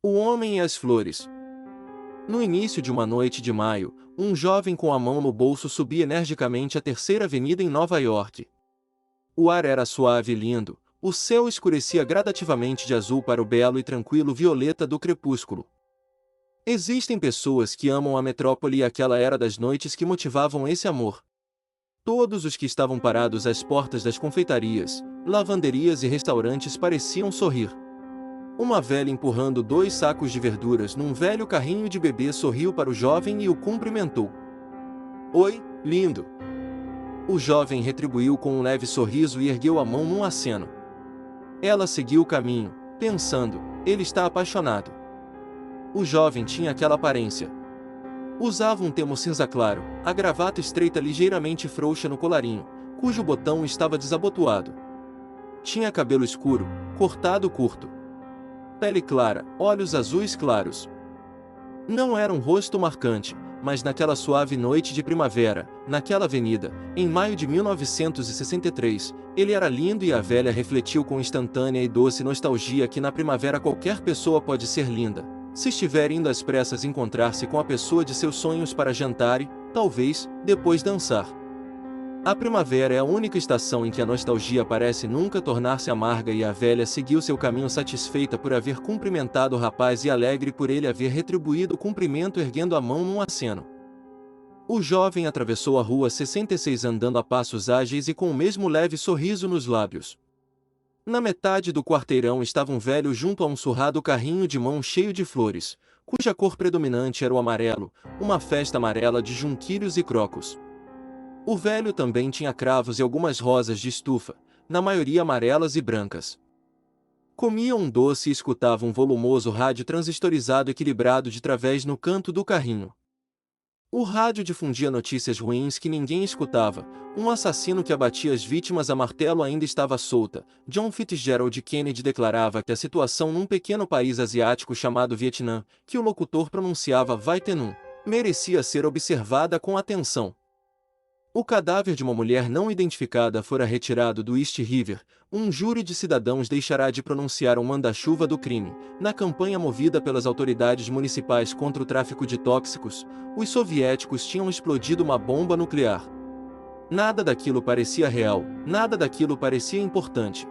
O homem e as flores. No início de uma noite de maio, um jovem com a mão no bolso subia energicamente a Terceira Avenida em Nova York. O ar era suave e lindo, o céu escurecia gradativamente de azul para o belo e tranquilo violeta do crepúsculo. Existem pessoas que amam a metrópole e aquela era das noites que motivavam esse amor. Todos os que estavam parados às portas das confeitarias, lavanderias e restaurantes pareciam sorrir. Uma velha empurrando 2 sacos de verduras num velho carrinho de bebê sorriu para o jovem e o cumprimentou. Oi, lindo! O jovem retribuiu com um leve sorriso e ergueu a mão num aceno. Ela seguiu o caminho, pensando, ele está apaixonado. O jovem tinha aquela aparência. Usava um terno cinza claro, a gravata estreita ligeiramente frouxa no colarinho, cujo botão estava desabotoado. Tinha cabelo escuro, cortado curto. Pele clara, olhos azuis claros. Não era um rosto marcante, mas naquela suave noite de primavera, naquela avenida, em maio de 1963, ele era lindo e a velha refletiu com instantânea e doce nostalgia que na primavera qualquer pessoa pode ser linda, se estiver indo às pressas encontrar-se com a pessoa de seus sonhos para jantar e, talvez, depois dançar. A primavera é a única estação em que a nostalgia parece nunca tornar-se amarga e a velha seguiu seu caminho satisfeita por haver cumprimentado o rapaz e alegre por ele haver retribuído o cumprimento erguendo a mão num aceno. O jovem atravessou a rua 66 andando a passos ágeis e com o mesmo leve sorriso nos lábios. Na metade do quarteirão estava um velho junto a um surrado carrinho de mão cheio de flores, cuja cor predominante era o amarelo, uma festa amarela de junquilhos e crocos. O velho também tinha cravos e algumas rosas de estufa, na maioria amarelas e brancas. Comia um doce e escutava um volumoso rádio transistorizado equilibrado de través no canto do carrinho. O rádio difundia notícias ruins que ninguém escutava, um assassino que abatia as vítimas a martelo ainda estava solta. John Fitzgerald Kennedy declarava que a situação num pequeno país asiático chamado Vietnã, que o locutor pronunciava Vai Ten Nun, merecia ser observada com atenção. O cadáver de uma mulher não identificada fora retirado do East River. Um júri de cidadãos deixará de pronunciar um manda-chuva do crime. Na campanha movida pelas autoridades municipais contra o tráfico de tóxicos, os soviéticos tinham explodido uma bomba nuclear. Nada daquilo parecia real, nada daquilo parecia importante.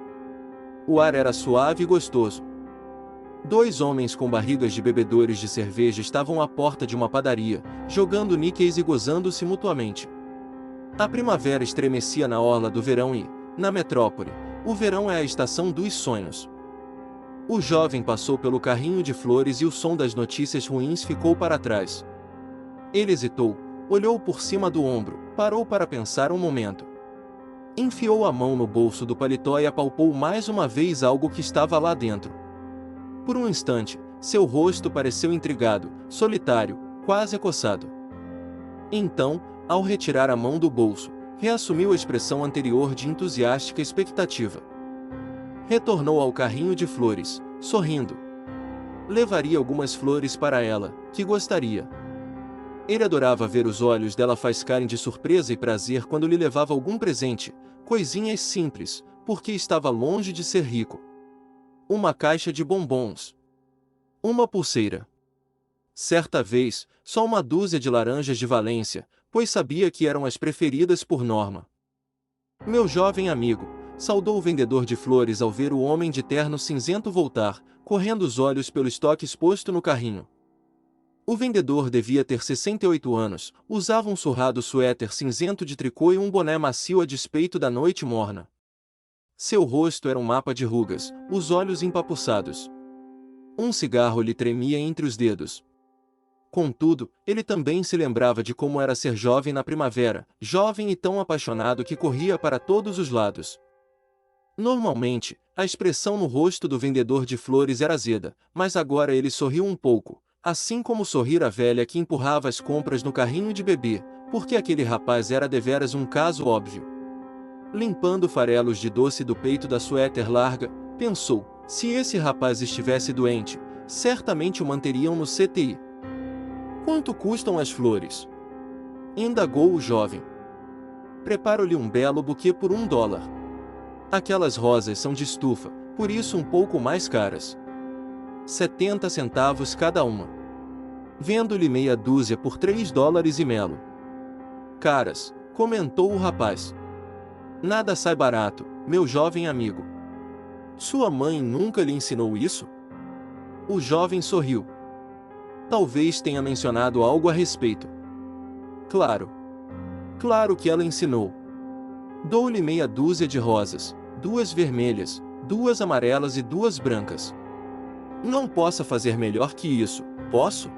O ar era suave e gostoso. 2 homens com barrigas de bebedores de cerveja estavam à porta de uma padaria, jogando níqueis e gozando-se mutuamente. A primavera estremecia na orla do verão e, na metrópole, o verão é a estação dos sonhos. O jovem passou pelo carrinho de flores e o som das notícias ruins ficou para trás. Ele hesitou, olhou por cima do ombro, parou para pensar um momento. Enfiou a mão no bolso do paletó e apalpou mais uma vez algo que estava lá dentro. Por um instante, seu rosto pareceu intrigado, solitário, quase acossado. Então, ao retirar a mão do bolso, reassumiu a expressão anterior de entusiástica expectativa. Retornou ao carrinho de flores, sorrindo. Levaria algumas flores para ela, que gostaria. Ele adorava ver os olhos dela faiscarem de surpresa e prazer quando lhe levava algum presente, coisinhas simples, porque estava longe de ser rico. Uma caixa de bombons. Uma pulseira. Certa vez, só uma dúzia de laranjas de Valência, pois sabia que eram as preferidas por Norma. Meu jovem amigo, saudou o vendedor de flores ao ver o homem de terno cinzento voltar, correndo os olhos pelo estoque exposto no carrinho. O vendedor devia ter 68 anos, usava um surrado suéter cinzento de tricô e um boné macio a despeito da noite morna. Seu rosto era um mapa de rugas, os olhos empapuçados. Um cigarro lhe tremia entre os dedos. Contudo, ele também se lembrava de como era ser jovem na primavera, jovem e tão apaixonado que corria para todos os lados. Normalmente, a expressão no rosto do vendedor de flores era azeda, mas agora ele sorriu um pouco, assim como sorrir a velha que empurrava as compras no carrinho de bebê, porque aquele rapaz era deveras um caso óbvio. Limpando farelos de doce do peito da suéter larga, pensou, se esse rapaz estivesse doente, certamente o manteriam no CTI. Quanto custam as flores? Indagou o jovem. Preparo-lhe um belo buquê por $1. Aquelas rosas são de estufa, por isso um pouco mais caras. 70 centavos cada uma. Vendo-lhe meia dúzia por 3 dólares e melo. Caras, comentou o rapaz. Nada sai barato, meu jovem amigo. Sua mãe nunca lhe ensinou isso? O jovem sorriu. Talvez tenha mencionado algo a respeito. Claro. Claro que ela ensinou. Dou-lhe meia dúzia de rosas, 2 vermelhas, 2 amarelas e 2 brancas. Não posso fazer melhor que isso, posso?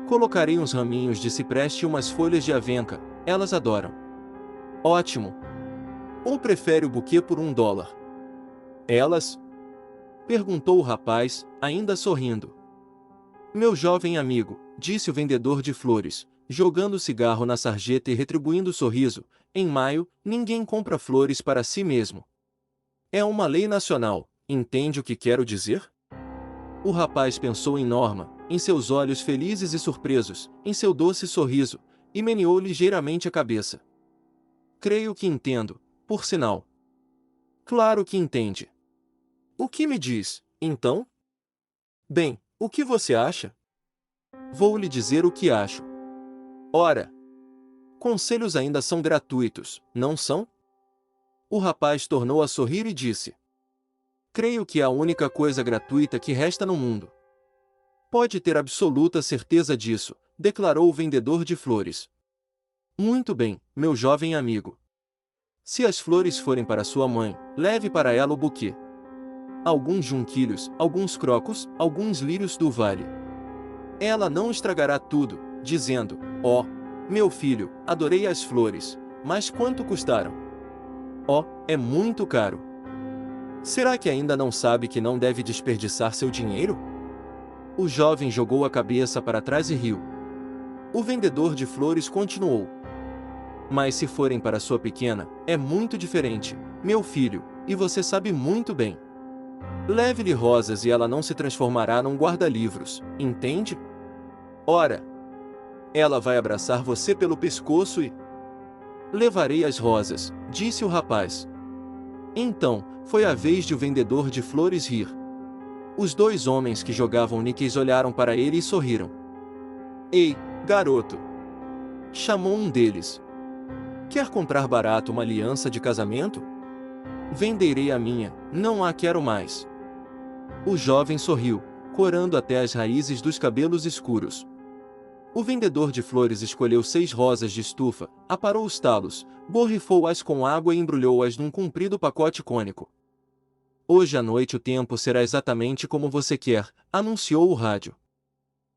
Colocarei uns raminhos de cipreste e umas folhas de avenca, elas adoram. Ótimo. Ou prefere o buquê por $1? Elas? Perguntou o rapaz, ainda sorrindo. Meu jovem amigo, disse o vendedor de flores, jogando o cigarro na sarjeta e retribuindo o sorriso, em maio, ninguém compra flores para si mesmo. É uma lei nacional, entende o que quero dizer? O rapaz pensou em Norma, em seus olhos felizes e surpresos, em seu doce sorriso, e meneou ligeiramente a cabeça. Creio que entendo, por sinal. Claro que entende. O que me diz, então? Bem, o que você acha? Vou lhe dizer o que acho. Ora! Conselhos ainda são gratuitos, não são? O rapaz tornou a sorrir e disse. Creio que é a única coisa gratuita que resta no mundo. Pode ter absoluta certeza disso, declarou o vendedor de flores. Muito bem, meu jovem amigo. Se as flores forem para sua mãe, leve para ela o buquê. Alguns junquilhos, alguns crocos, alguns lírios do vale. Ela não estragará tudo, dizendo, ó, meu filho, adorei as flores, mas quanto custaram? Ó, é muito caro. Será que ainda não sabe que não deve desperdiçar seu dinheiro? O jovem jogou a cabeça para trás e riu. O vendedor de flores continuou. Mas se forem para sua pequena, é muito diferente, meu filho, e você sabe muito bem. Leve-lhe rosas e ela não se transformará num guarda-livros, entende? Ora! Ela vai abraçar você pelo pescoço e... Levarei as rosas, disse o rapaz. Então, foi a vez de o vendedor de flores rir. Os 2 homens que jogavam níqueis olharam para ele e sorriram. Ei, garoto! Chamou um deles. Quer comprar barato uma aliança de casamento? Venderei a minha, não a quero mais. O jovem sorriu, corando até as raízes dos cabelos escuros. O vendedor de flores escolheu 6 rosas de estufa, aparou os talos, borrifou-as com água e embrulhou-as num comprido pacote cônico. Hoje à noite o tempo será exatamente como você quer, anunciou o rádio.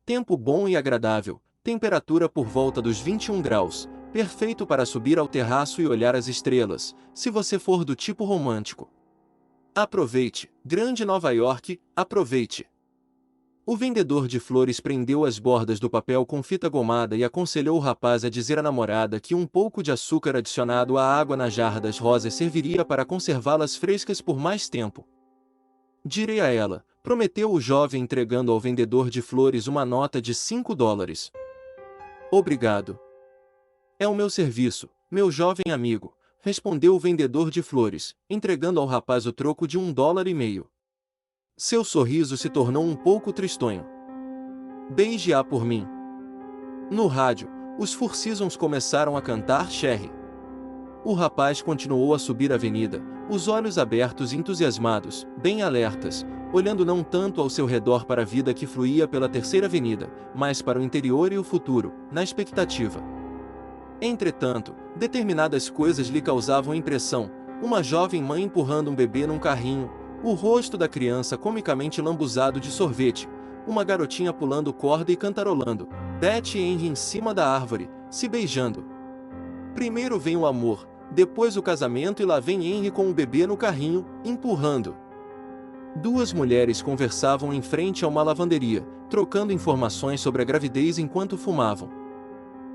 Tempo bom e agradável, temperatura por volta dos 21 graus, perfeito para subir ao terraço e olhar as estrelas, se você for do tipo romântico. Aproveite, grande Nova York, aproveite! O vendedor de flores prendeu as bordas do papel com fita gomada e aconselhou o rapaz a dizer à namorada que um pouco de açúcar adicionado à água na jarra das rosas serviria para conservá-las frescas por mais tempo. Direi a ela, prometeu o jovem entregando ao vendedor de flores uma nota de $5. Obrigado. É o meu serviço, meu jovem amigo, respondeu o vendedor de flores, entregando ao rapaz o troco de $1,50. Seu sorriso se tornou um pouco tristonho. Beije-a por mim. No rádio, os Four Seasons começaram a cantar Cherry. O rapaz continuou a subir a avenida, os olhos abertos e entusiasmados, bem alertas, olhando não tanto ao seu redor para a vida que fluía pela terceira avenida, mas para o interior e o futuro, na expectativa. Entretanto, determinadas coisas lhe causavam impressão, uma jovem mãe empurrando um bebê num carrinho, o rosto da criança comicamente lambuzado de sorvete, uma garotinha pulando corda e cantarolando, Beth e Henry em cima da árvore, se beijando. Primeiro vem o amor, depois o casamento e lá vem Henry com o bebê no carrinho, empurrando. 2 mulheres conversavam em frente a uma lavanderia, trocando informações sobre a gravidez enquanto fumavam.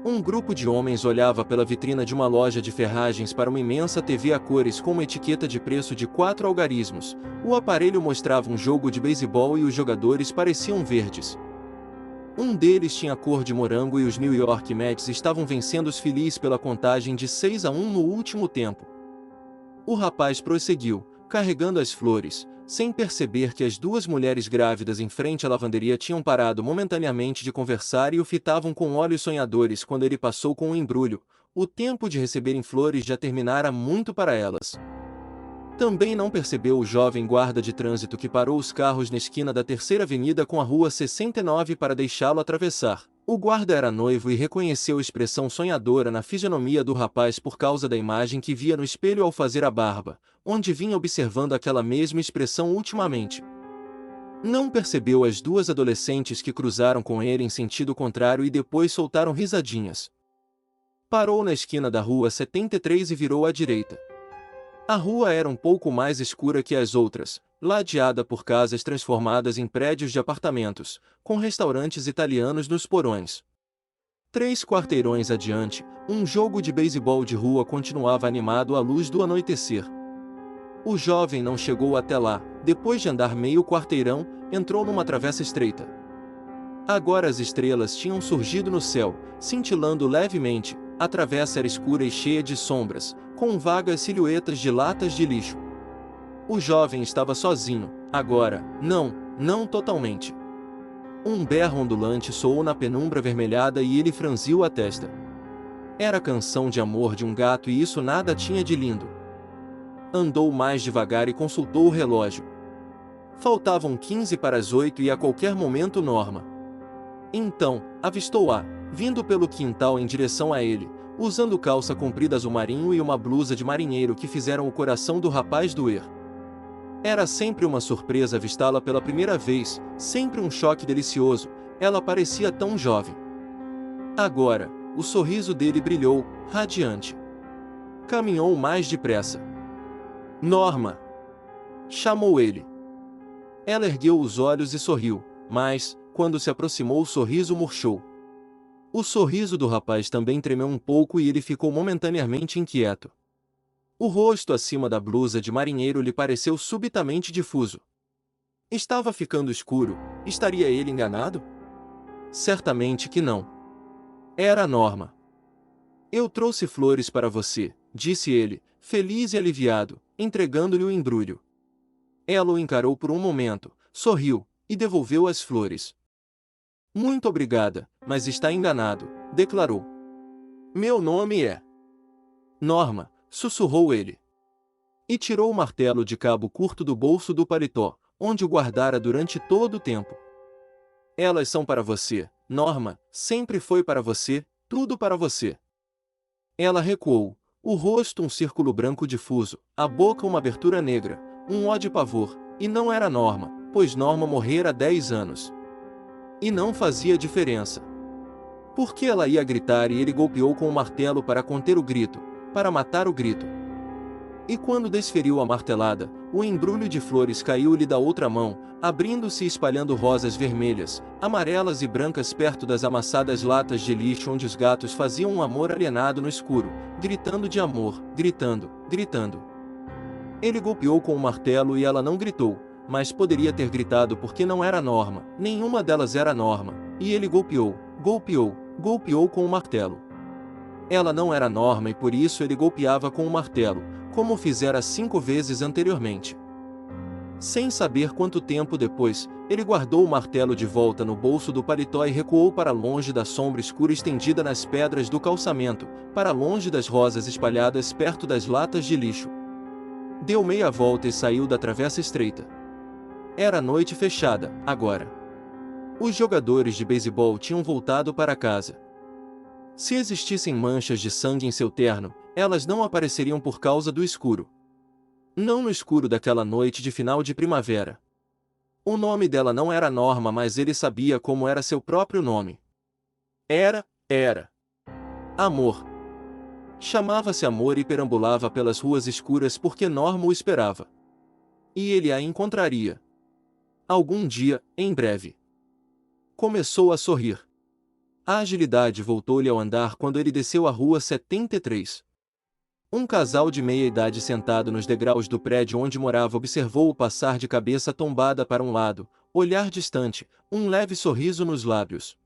Um grupo de homens olhava pela vitrina de uma loja de ferragens para uma imensa TV a cores com uma etiqueta de preço de 4 algarismos. O aparelho mostrava um jogo de beisebol e os jogadores pareciam verdes. Um deles tinha cor de morango e os New York Mets estavam vencendo os Phillies pela contagem de 6-1 no último tempo. O rapaz prosseguiu, carregando as flores, sem perceber que as duas mulheres grávidas em frente à lavanderia tinham parado momentaneamente de conversar e o fitavam com olhos sonhadores quando ele passou com o embrulho. O tempo de receberem flores já terminara muito para elas. Também não percebeu o jovem guarda de trânsito que parou os carros na esquina da Terceira Avenida com a Rua 69 para deixá-lo atravessar. O guarda era noivo e reconheceu a expressão sonhadora na fisionomia do rapaz por causa da imagem que via no espelho ao fazer a barba, onde vinha observando aquela mesma expressão ultimamente. Não percebeu as duas adolescentes que cruzaram com ele em sentido contrário e depois soltaram risadinhas. Parou na esquina da Rua 73 e virou à direita. A rua era um pouco mais escura que as outras, ladeada por casas transformadas em prédios de apartamentos, com restaurantes italianos nos porões. 3 quarteirões adiante, um jogo de beisebol de rua continuava animado à luz do anoitecer. O jovem não chegou até lá, depois de andar meio quarteirão, entrou numa travessa estreita. Agora as estrelas tinham surgido no céu, cintilando levemente. A travessa era escura e cheia de sombras, com vagas silhuetas de latas de lixo. O jovem estava sozinho, agora, não totalmente. Um berro ondulante soou na penumbra avermelhada e ele franziu a testa. Era a canção de amor de um gato e isso nada tinha de lindo. Andou mais devagar e consultou o relógio. Faltavam 15 para as 8 e a qualquer momento Norma. Então, avistou-a, vindo pelo quintal em direção a ele, usando calça comprida azul marinho e uma blusa de marinheiro que fizeram o coração do rapaz doer. Era sempre uma surpresa avistá-la pela primeira vez, sempre um choque delicioso, ela parecia tão jovem. Agora, o sorriso dele brilhou, radiante. Caminhou mais depressa. Norma! Chamou ele. Ela ergueu os olhos e sorriu, mas, quando se aproximou o sorriso murchou. O sorriso do rapaz também tremeu um pouco e ele ficou momentaneamente inquieto. O rosto acima da blusa de marinheiro lhe pareceu subitamente difuso. Estava ficando escuro, estaria ele enganado? Certamente que não. Era Norma. Eu trouxe flores para você, disse ele, feliz e aliviado, entregando-lhe o embrulho. Ela o encarou por um momento, sorriu, e devolveu as flores. Muito obrigada, mas está enganado, declarou. Meu nome é... Norma, sussurrou ele. E tirou o martelo de cabo curto do bolso do paletó, onde o guardara durante todo o tempo. Elas são para você, Norma, sempre foi para você, tudo para você. Ela recuou, o rosto um círculo branco difuso, a boca uma abertura negra, um ó de pavor, e não era Norma, pois Norma morrera há 10 anos. E não fazia diferença. Porque ela ia gritar e ele golpeou com o martelo para conter o grito, para matar o grito. E quando desferiu a martelada, o embrulho de flores caiu-lhe da outra mão, abrindo-se e espalhando rosas vermelhas, amarelas e brancas perto das amassadas latas de lixo onde os gatos faziam um amor alienado no escuro, gritando de amor, gritando, gritando. Ele golpeou com o martelo e ela não gritou, mas poderia ter gritado porque não era Norma, nenhuma delas era Norma, e ele golpeou, golpeou, golpeou com o martelo. Ela não era Norma e por isso ele golpeava com o martelo, como fizera 5 vezes anteriormente. Sem saber quanto tempo depois, ele guardou o martelo de volta no bolso do paletó e recuou para longe da sombra escura estendida nas pedras do calçamento, para longe das rosas espalhadas perto das latas de lixo. Deu meia volta e saiu da travessa estreita. Era noite fechada, agora. Os jogadores de beisebol tinham voltado para casa. Se existissem manchas de sangue em seu terno, elas não apareceriam por causa do escuro. Não no escuro daquela noite de final de primavera. O nome dela não era Norma, mas ele sabia como era seu próprio nome. Era Amor. Chamava-se Amor e perambulava pelas ruas escuras porque Norma o esperava. E ele a encontraria. Algum dia, em breve. Começou a sorrir. A agilidade voltou-lhe ao andar quando ele desceu a Rua 73. Um casal de meia-idade sentado nos degraus do prédio onde morava observou-o passar de cabeça tombada para um lado, olhar distante, um leve sorriso nos lábios.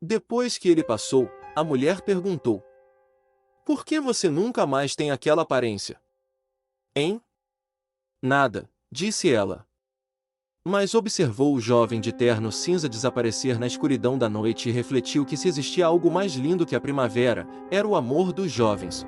Depois que ele passou, a mulher perguntou: Por que você nunca mais tem aquela aparência? Hein? Nada, disse ela. Mas observou o jovem de terno cinza desaparecer na escuridão da noite e refletiu que se existia algo mais lindo que a primavera, era o amor dos jovens.